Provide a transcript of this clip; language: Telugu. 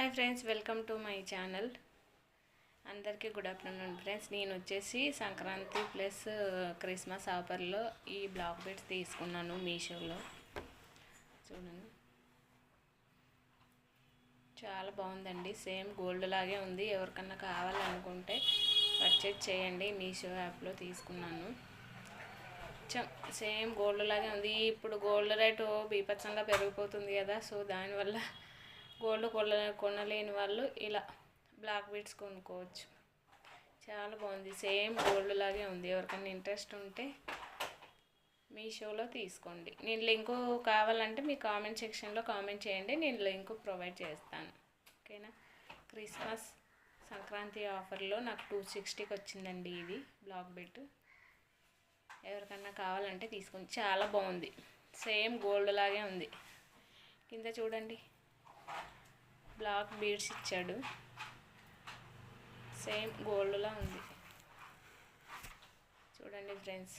Hi friends, welcome to my channel. అందరికీ గుడ్ ఆఫ్టర్నూన్ ఫ్రెండ్స్. నేను వచ్చేసి సంక్రాంతి ప్లస్ క్రిస్మస్ ఆఫర్లో ఈ బ్లాక్ బెడ్స్ తీసుకున్నాను మీషోలో. చూడండి, చాలా బాగుందండి. సేమ్ గోల్డ్ లాగే ఉంది. ఎవరికన్నా కావాలనుకుంటే పర్చేజ్ చేయండి. మీషో యాప్లో తీసుకున్నాను. సేమ్ గోల్డ్ లాగే ఉంది. ఇప్పుడు గోల్డ్ రేటు బీభత్సంగా పెరిగిపోతుంది కదా, సో దానివల్ల గోల్డ్ కొనలేని వాళ్ళు ఇలా బ్లాక్ బీడ్స్ కొనుక్కోవచ్చు. చాలా బాగుంది. సేమ్ గోల్డ్ లాగే ఉంది. ఎవరికైనా ఇంట్రెస్ట్ ఉంటే మీషోలో తీసుకోండి. నేను లింకు కావాలంటే మీ కామెంట్ సెక్షన్లో కామెంట్ చేయండి, నేను లింకు ప్రొవైడ్ చేస్తాను. ఓకేనా. క్రిస్మస్ సంక్రాంతి ఆఫర్లో నాకు 260కి వచ్చిందండి ఇది బ్లాక్ బెడ్. ఎవరికన్నా కావాలంటే తీసుకోండి. చాలా బాగుంది. సేమ్ గోల్డ్ లాగే ఉంది. కింద చూడండి, బ్లాక్ బీడ్స్ ఇచ్చాడు. సేమ్ గోల్డ్లా ఉంది. చూడండి ఫ్రెండ్స్.